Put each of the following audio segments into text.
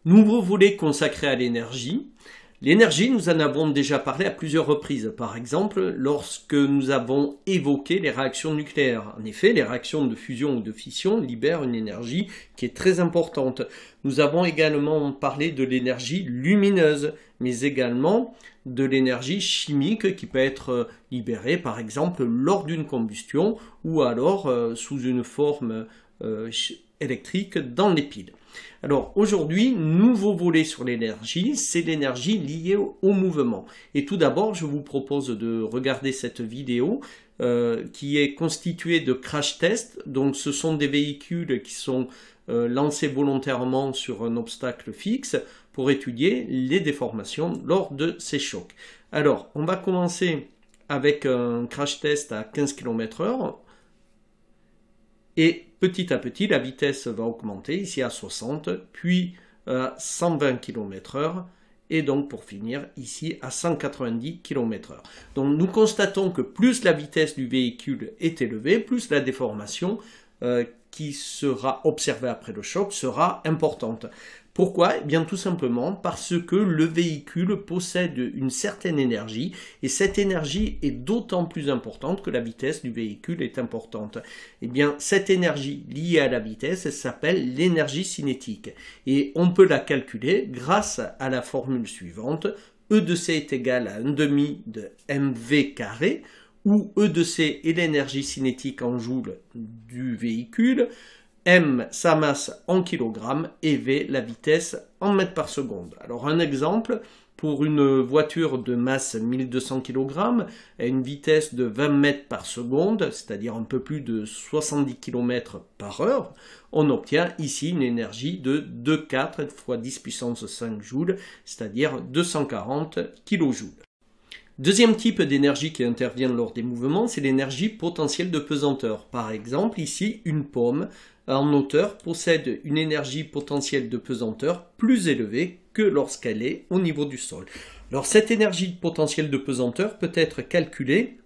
Nouveau volet consacré à l'énergie. L'énergie, nous en avons déjà parlé à plusieurs reprises, par exemple lorsque nous avons évoqué les réactions nucléaires. En effet, les réactions de fusion ou de fission libèrent une énergie qui est très importante. Nous avons également parlé de l'énergie lumineuse, mais également de l'énergie chimique qui peut être libérée, par exemple, lors d'une combustion ou alors sous une forme électrique dans les piles. Alors aujourd'hui, nouveau volet sur l'énergie, c'est l'énergie liée au mouvement. Et tout d'abord, je vous propose de regarder cette vidéo qui est constituée de crash tests. Donc ce sont des véhicules qui sont lancés volontairement sur un obstacle fixe pour étudier les déformations lors de ces chocs. Alors, on va commencer avec un crash test à 15 km/h. Et petit à petit, la vitesse va augmenter, ici à 60, puis à 120 km/h, et donc pour finir, ici à 190 km/h. Donc nous constatons que plus la vitesse du véhicule est élevée, plus la déformation qui sera observée après le choc sera importante. Pourquoi? Eh bien tout simplement parce que le véhicule possède une certaine énergie et cette énergie est d'autant plus importante que la vitesse du véhicule est importante. Eh bien cette énergie liée à la vitesse s'appelle l'énergie cinétique et on peut la calculer grâce à la formule suivante. E de C est égal à 1/2 de mv carré où E de C est l'énergie cinétique en joules du véhicule, M, sa masse en kilogrammes et V, la vitesse en mètres par seconde. Alors un exemple, pour une voiture de masse 1200 kg à une vitesse de 20 mètres par seconde, c'est-à-dire un peu plus de 70 km/h, on obtient ici une énergie de 2,4 × 10 puissance 5 joules, c'est-à-dire 240 kJ. Deuxième type d'énergie qui intervient lors des mouvements, c'est l'énergie potentielle de pesanteur. Par exemple, ici, une pomme en hauteur possède une énergie potentielle de pesanteur plus élevée que lorsqu'elle est au niveau du sol. Alors cette énergie potentielle de pesanteur peut être calculée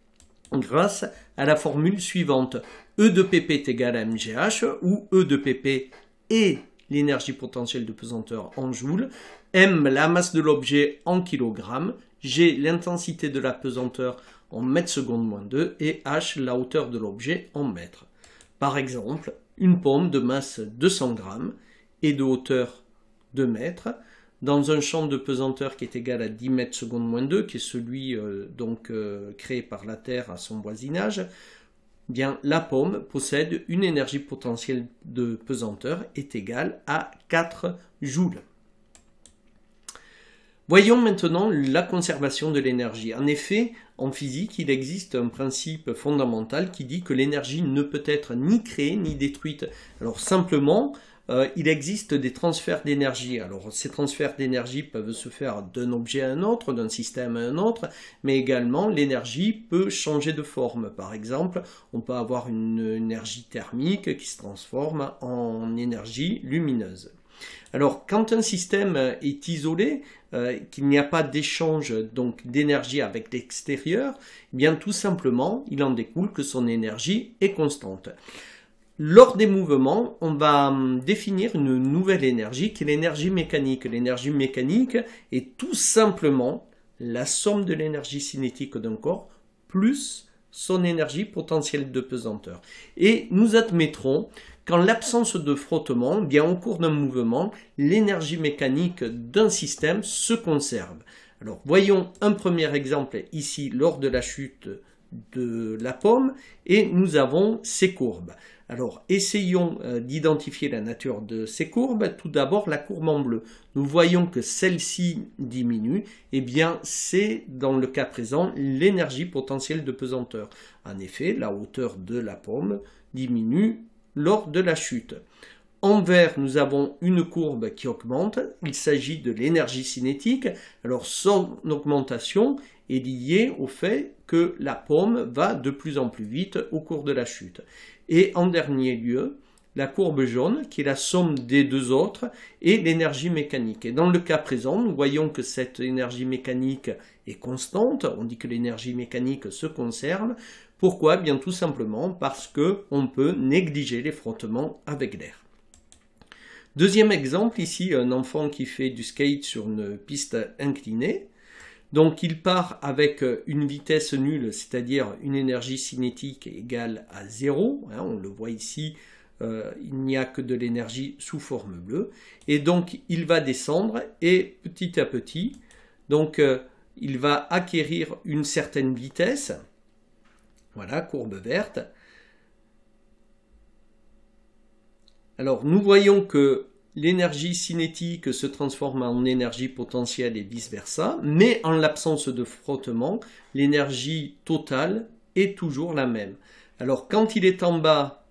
grâce à la formule suivante. E de pp est égal à mgh, où E de pp est l'énergie potentielle de pesanteur en joules, m la masse de l'objet en kilogrammes, g l'intensité de la pesanteur en mètres secondes moins 2 et h la hauteur de l'objet en mètres. Par exemple, une pomme de masse 200 grammes et de hauteur 2 mètres dans un champ de pesanteur qui est égal à 10 mètres secondes moins 2, qui est celui créé par la Terre à son voisinage, bien la pomme possède une énergie potentielle de pesanteur est égale à 4 joules. Voyons maintenant la conservation de l'énergie. En effet, en physique, il existe un principe fondamental qui dit que l'énergie ne peut être ni créée ni détruite. Alors simplement, il existe des transferts d'énergie. Alors ces transferts d'énergie peuvent se faire d'un objet à un autre, d'un système à un autre, mais également l'énergie peut changer de forme. Par exemple, on peut avoir une énergie thermique qui se transforme en énergie lumineuse. Alors, quand un système est isolé, qu'il n'y a pas d'échange donc d'énergie avec l'extérieur, eh bien tout simplement, il en découle que son énergie est constante. Lors des mouvements, on va définir une nouvelle énergie qui est l'énergie mécanique. L'énergie mécanique est tout simplement la somme de l'énergie cinétique d'un corps plus son énergie potentielle de pesanteur. Et nous admettrons qu'en l'absence de frottement, bien au cours d'un mouvement, l'énergie mécanique d'un système se conserve. Alors voyons un premier exemple ici lors de la chute de la pomme et nous avons ces courbes. Alors essayons d'identifier la nature de ces courbes. Tout d'abord la courbe en bleu. Nous voyons que celle-ci diminue. Eh bien c'est dans le cas présent l'énergie potentielle de pesanteur. En effet, la hauteur de la pomme diminue lors de la chute. En vert, nous avons une courbe qui augmente. Il s'agit de l'énergie cinétique. Alors son augmentation est liée au fait que la pomme va de plus en plus vite au cours de la chute. Et en dernier lieu, la courbe jaune, qui est la somme des deux autres, et l'énergie mécanique. Et dans le cas présent, nous voyons que cette énergie mécanique est constante. On dit que l'énergie mécanique se conserve. Pourquoi? Bien tout simplement parce qu'on peut négliger les frottements avec l'air. Deuxième exemple, ici, un enfant qui fait du skate sur une piste inclinée. Donc il part avec une vitesse nulle, c'est-à-dire une énergie cinétique égale à 0. On le voit ici, il n'y a que de l'énergie sous forme bleue. Et donc il va descendre et petit à petit, donc, il va acquérir une certaine vitesse. Voilà, courbe verte. Alors nous voyons que l'énergie cinétique se transforme en énergie potentielle et vice-versa, mais en l'absence de frottement, l'énergie totale est toujours la même. Alors quand il est en bas,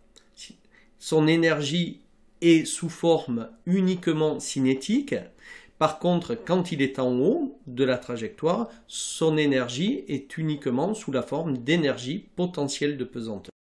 son énergie est sous forme uniquement cinétique. Par contre, quand il est en haut de la trajectoire, son énergie est uniquement sous la forme d'énergie potentielle de pesanteur.